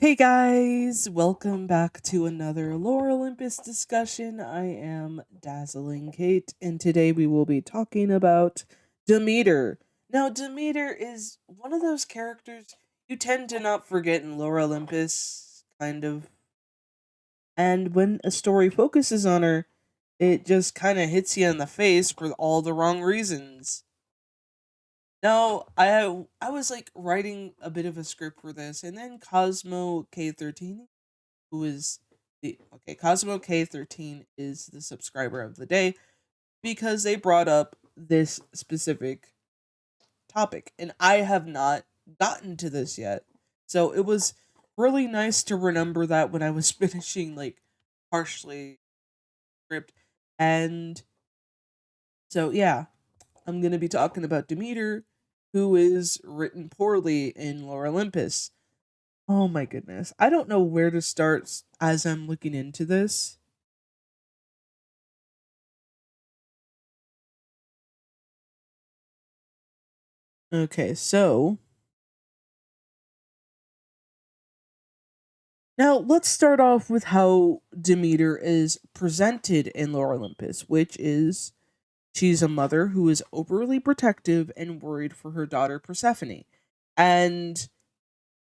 Hey guys, welcome back to another Lore Olympus discussion. I am Dazzling Kate, and today we will be talking about Demeter. Now, Demeter is one of those characters you tend to not forget in Lore Olympus, kind of. And when a story focuses on her, it just kind of hits you in the face for all the wrong reasons. No, I was like writing a bit of a script for this, and then Cosmo K13, who is the okay, Cosmo K13 is the subscriber of the day because they brought up this specific topic, and I have not gotten to this yet. So it was really nice to remember that when I was finishing like partially script, and so yeah, I'm gonna be talking about Demeter, who is written poorly in Lore Olympus. Oh my goodness. I don't know where to start as I'm looking into this. Okay, so now let's start off with how Demeter is presented in Lore Olympus, which is she's a mother who is overly protective and worried for her daughter Persephone. And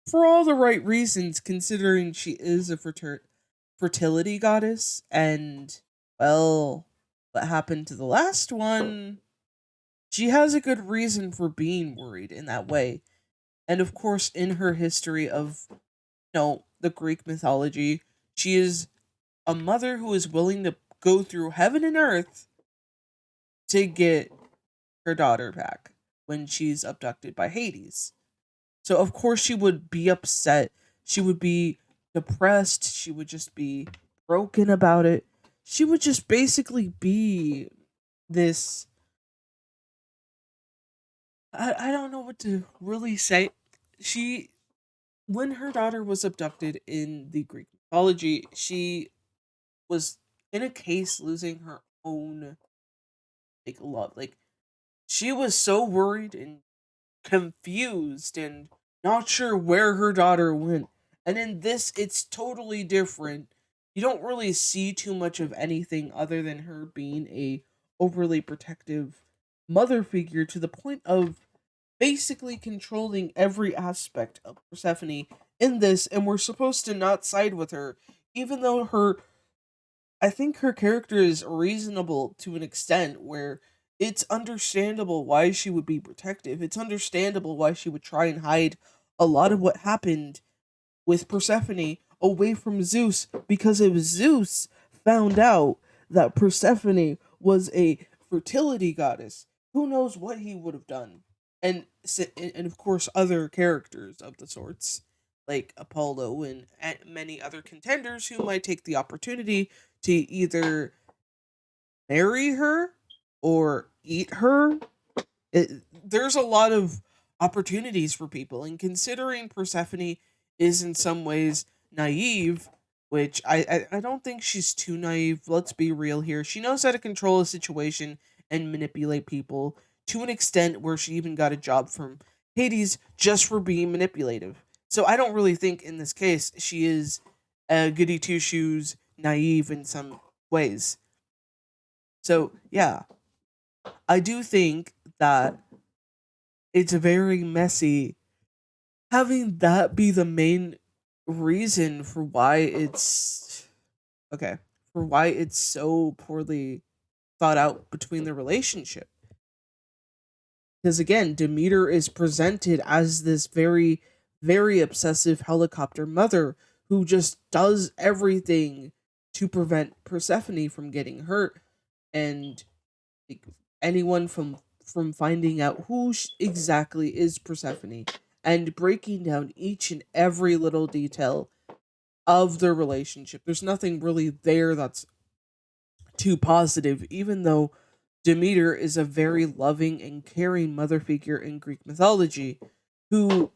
for all the right reasons, considering she is a fertility goddess, and well, what happened to the last one? She has a good reason for being worried in that way. And of course, in her history of the Greek mythology, she is a mother who is willing to go through heaven and earth to get her daughter back when she's abducted by Hades. So of course she would be upset. She would be depressed. She would just be broken about it. She would just basically be this I don't know what to really say. She When her daughter was abducted in the Greek mythology, she was in a case losing her own like love. Like she was so worried and confused and not sure where her daughter went. And in this, it's totally different. You don't really see too much of anything other than her being a overly protective mother figure to the point of basically controlling every aspect of Persephone in this, and we're supposed to not side with her, even though I think her character is reasonable to an extent where it's understandable why she would be protective. It's understandable why she would try and hide a lot of what happened with Persephone away from Zeus, because if Zeus found out that Persephone was a fertility goddess, who knows what he would have done. And of course other characters of the sorts like Apollo and many other contenders who might take the opportunity to either marry her or eat her. There's a lot of opportunities for people, and considering Persephone is in some ways naive, which I don't think she's too naive. Let's be real here. She knows how to control a situation and manipulate people to an extent where she even got a job from Hades just for being manipulative. So I don't really think in this case she is goody two shoes naive in some ways. So yeah, I do think that it's very messy having that be the main reason for why it's okay, for why it's so poorly thought out between the relationship. Because again, Demeter is presented as this very, very obsessive helicopter mother who just does everything to prevent Persephone from getting hurt, and like, anyone from finding out exactly is Persephone, and breaking down each and every little detail of their relationship. There's nothing really there that's too positive, even though Demeter is a very loving and caring mother figure in Greek mythology who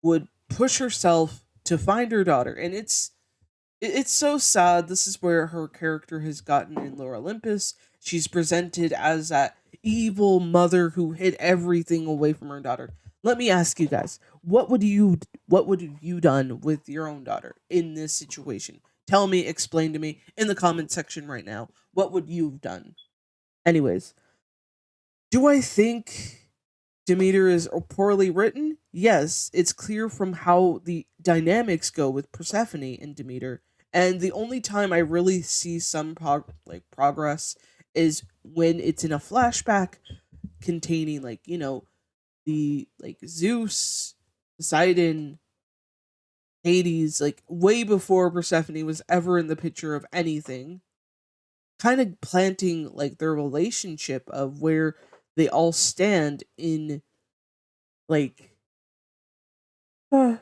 would push herself to find her daughter. And it's so sad. This is where her character has gotten in Lore Olympus. She's presented as that evil mother who hid everything away from her daughter. let me ask you guys, what would you done with your own daughter in this situation? Tell me, explain to me in the comment section right now. What would you've done? Anyways, do I think Demeter is poorly written? Yes, it's clear from how the dynamics go with Persephone and Demeter. And the only time I really see some progress is when it's in a flashback containing the Zeus, Poseidon, Hades, like way before Persephone was ever in the picture of anything, kind of planting like their relationship of where they all stand in like that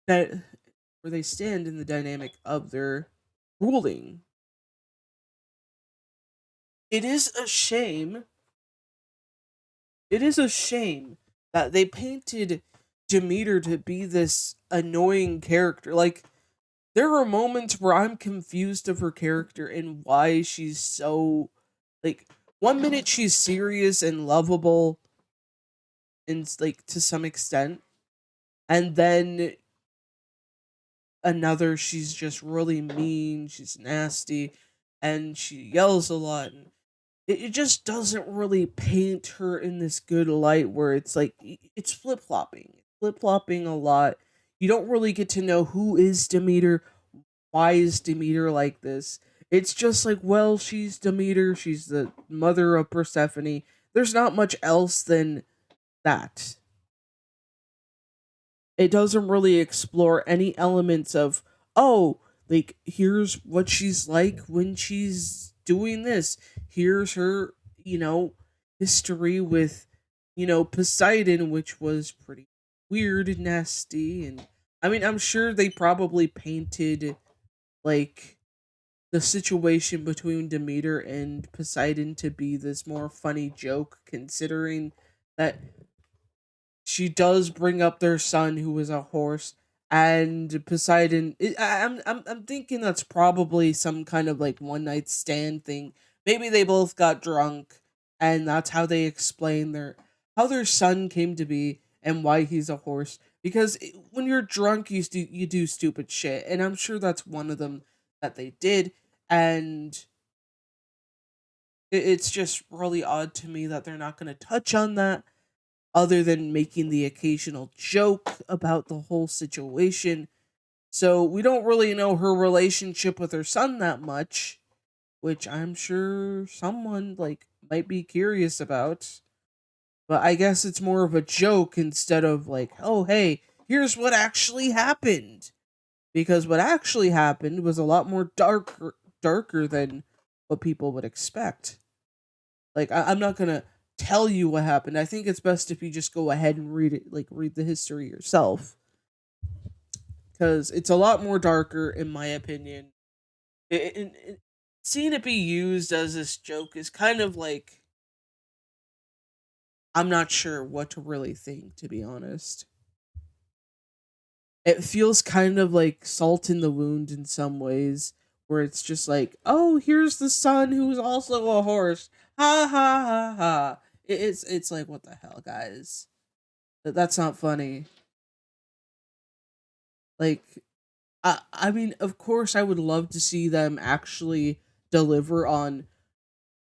where they stand in the dynamic of their ruling. It is a shame. It is a shame that they painted Demeter to be this annoying character. Like there are moments where I'm confused of her character and why she's so like one minute she's serious and lovable and like to some extent, and then another she's just really mean, she's nasty, and she yells a lot, and it just doesn't really paint her in this good light where it's like it's flip-flopping a lot. You don't really get to know who is Demeter, why is Demeter like this. It's just like, well, she's Demeter, she's the mother of Persephone. There's not much else than that. It doesn't really explore any elements of, oh, like here's what she's like when she's doing this. Here's her, you know, history with, Poseidon, which was pretty weird and nasty. And I mean, I'm sure they probably painted like the situation between Demeter and Poseidon to be this more funny joke, considering that she does bring up their son who is a horse, and Poseidon I'm thinking that's probably some kind of like one night stand thing. Maybe they both got drunk and that's how they explain how their son came to be and why he's a horse, because when you're drunk you do stupid shit, and I'm sure that's one of them that they did. And it's just really odd to me that they're not going to touch on that other than making the occasional joke about the whole situation. So we don't really know her relationship with her son that much, which I'm sure someone like might be curious about. But I guess it's more of a joke instead of like, oh hey, here's what actually happened. Because what actually happened was a lot more darker than what people would expect. Like I'm not gonna tell you what happened. I think it's best if you just go ahead and read it, like read the history yourself, because it's a lot more darker, in my opinion. Seeing it be used as this joke is kind of like, I'm not sure what to really think, to be honest. It feels kind of like salt in the wound in some ways, where it's just like, oh, here's the son who's also a horse. Ha ha ha ha. It's like, what the hell, guys? That's not funny. Like, I mean, of course, I would love to see them actually deliver on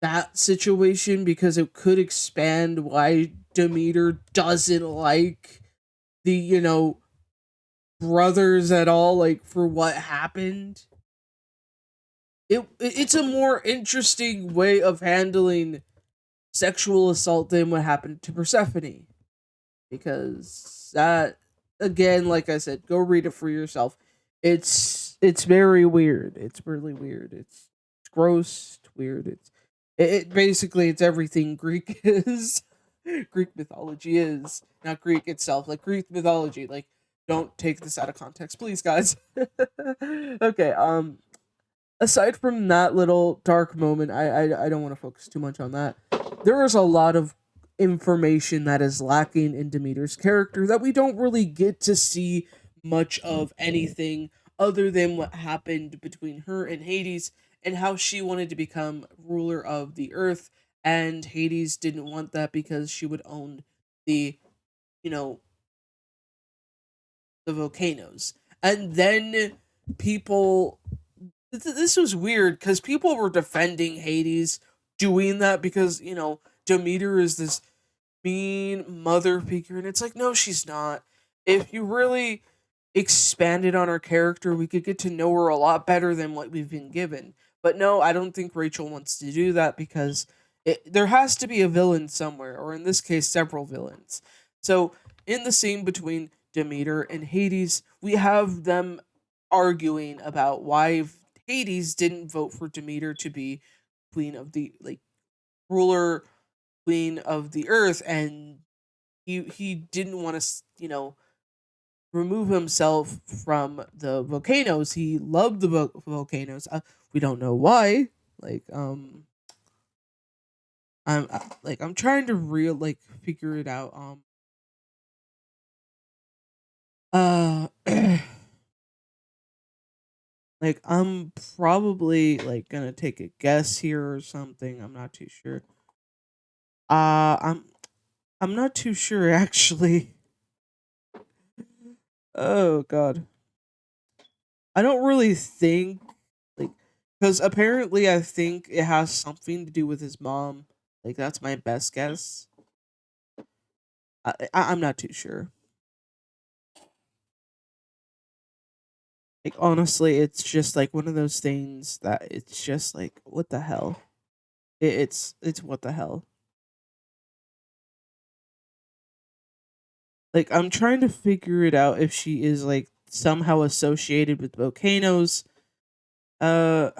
that situation, because it could expand why Demeter doesn't like the, brothers at all, like for what happened. It's a more interesting way of handling sexual assault than what happened to Persephone, because that, again, like I said, go read it for yourself. It's very weird. It's really weird. It's gross. It's weird. It basically it's everything Greek is. Greek mythology is not Greek itself. Like Greek mythology. Like, don't take this out of context, please, guys. Okay. Aside from that little dark moment, I don't want to focus too much on that. There is a lot of information that is lacking in Demeter's character that we don't really get to see much of anything other than what happened between her and Hades, and how she wanted to become ruler of the earth, and Hades didn't want that because she would own the you know, the volcanoes. And then people, this was weird because people were defending Hades doing that because, Demeter is this mean mother figure, and it's like, no, she's not. If you really expanded on her character, we could get to know her a lot better than what we've been given. But no, I don't think Rachel wants to do that because there has to be a villain somewhere, or in this case, several villains. So, in the scene between Demeter and Hades, we have them arguing about why Hades didn't vote for Demeter to be queen of the, ruler, queen of the earth, and he didn't want to, remove himself from the volcanoes. He loved the volcanoes. We don't know why. Like I'm trying to figure it out. Uh I'm probably gonna take a guess here or something. I'm not too sure. Uh I'm I'm not too sure actually. Oh god. I don't really think, like, because apparently I think it has something to do with his mom. Like that's my best guess. I'm not too sure. Like honestly, it's just like one of those things that it's just like what the hell. It's what the hell. Like I'm trying to figure it out if she is like somehow associated with volcanoes. Uh,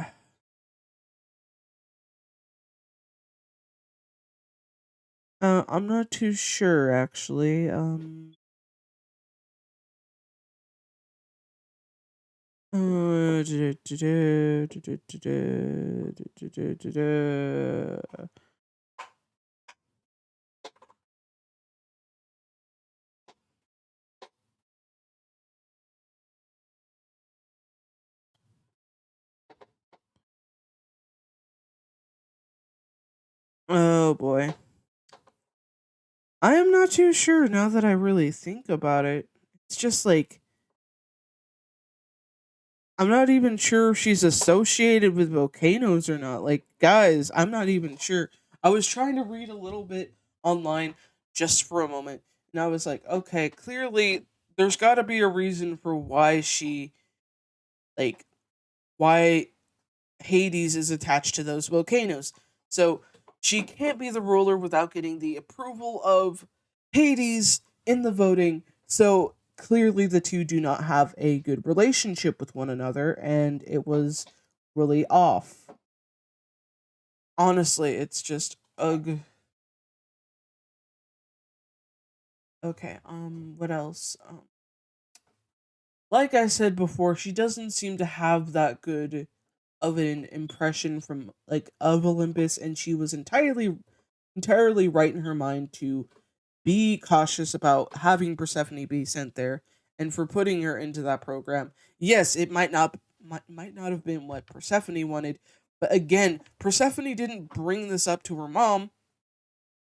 I'm not too sure actually. Uh, Oh boy. I am not too sure now that I really think about it. It's just like I'm not even sure if she's associated with volcanoes or not. Like, guys, I'm not even sure. I was trying to read a little bit online just for a moment, and I was like, okay, clearly there's got to be a reason for like, why Hades is attached to those volcanoes. So she can't be the ruler without getting the approval of Hades in the voting. So clearly the two do not have a good relationship with one another, and it was really off. Honestly, it's just ugh. Okay, what else? Like I said before, she doesn't seem to have that good of an impression from of Olympus, and she was entirely right in her mind to be cautious about having Persephone be sent there and for putting her into that program. Yes, it might not have been what Persephone wanted, but again, Persephone didn't bring this up to her mom,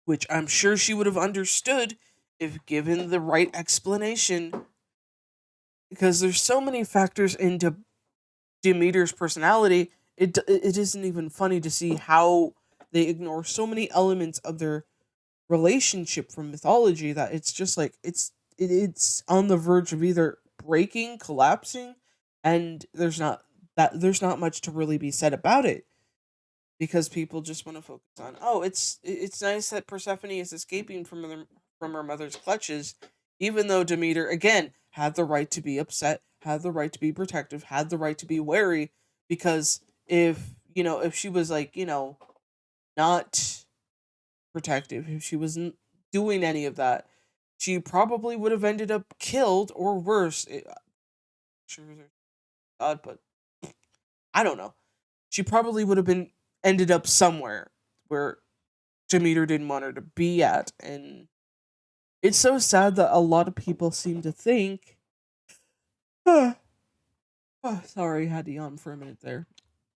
which I'm sure she would have understood if given the right explanation, because there's so many factors into Demeter's personality. It isn't even funny to see how they ignore so many elements of their relationship from mythology that it's just like it's on the verge of either breaking, collapsing, and there's not much to really be said about it because people just want to focus on, oh, it's nice that Persephone is escaping from her mother's clutches, even though Demeter again had the right to be upset, had the right to be protective, had the right to be wary, because if she was not protective, if she wasn't doing any of that, she probably would have ended up killed or worse. Sure, God, but I don't know. She probably would have been ended up somewhere where Demeter didn't want her to be at, and it's so sad that a lot of people seem to think. Sorry, had to yawn for a minute there.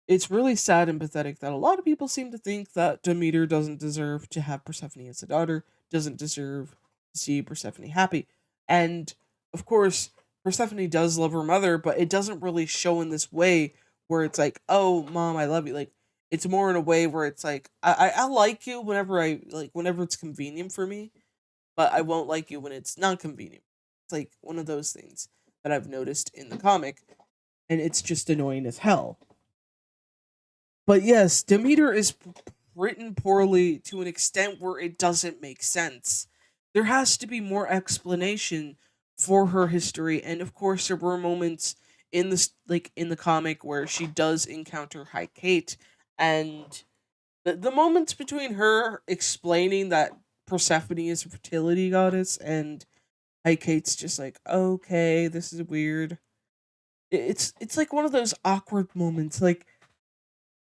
It's really sad and pathetic that a lot of people seem to think that Demeter doesn't deserve to have Persephone as a daughter, doesn't deserve see Persephone happy. And of course, Persephone does love her mother, but it doesn't really show in this way where it's like, "Oh, mom, I love you." Like it's more in a way where it's like, I like you whenever whenever it's convenient for me, but I won't like you when it's not convenient." It's like one of those things that I've noticed in the comic, and it's just annoying as hell. But yes, Demeter is written poorly to an extent where it doesn't make sense. There has to be more explanation for her history, and of course, there were moments in this, like in the comic, where she does encounter High Kate, and the moments between her explaining that Persephone is a fertility goddess, and High Kate's just like, okay, this is weird. It's like one of those awkward moments, like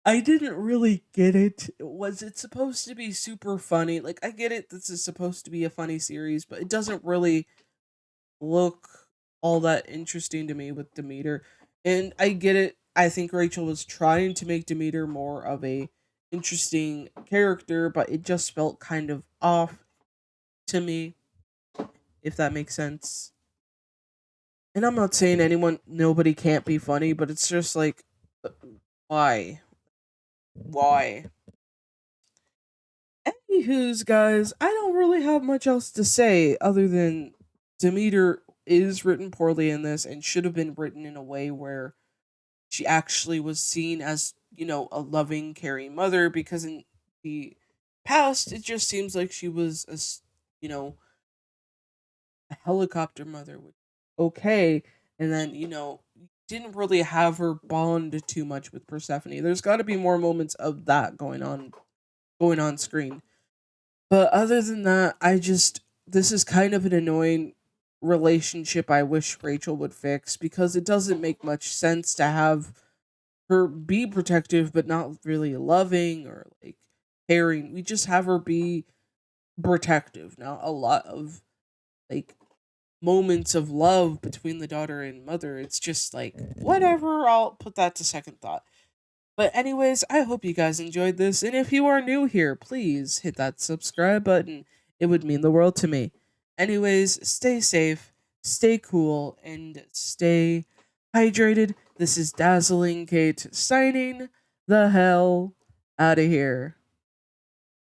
I didn't really get it. Was it supposed to be super funny? Like, I get it, this is supposed to be a funny series, but it doesn't really look all that interesting to me with Demeter. And I get it. I think Rachel was trying to make Demeter more of a interesting character, but it just felt kind of off to me, if that makes sense. And I'm not saying nobody can't be funny, but it's just like, uh, why? Why? Anywho's, guys, I don't really have much else to say other than Demeter is written poorly in this and should have been written in a way where she actually was seen as, a loving, caring mother, because in the past, it just seems like she was a helicopter mother, which okay, and then, didn't really have her bond too much with Persephone. There's got to be more moments of that going on screen. But other than that, this is kind of an annoying relationship I wish Rachel would fix, because it doesn't make much sense to have her be protective but not really loving or like caring. We just have her be protective. Now a lot of like moments of love between the daughter and mother, it's just like whatever, I'll put that to second thought. But anyways, I hope you guys enjoyed this, and if you are new here, please hit that subscribe button. It would mean the world to me. Anyways, stay safe, stay cool, and stay hydrated. This is Dazzling Kate signing the hell out of here.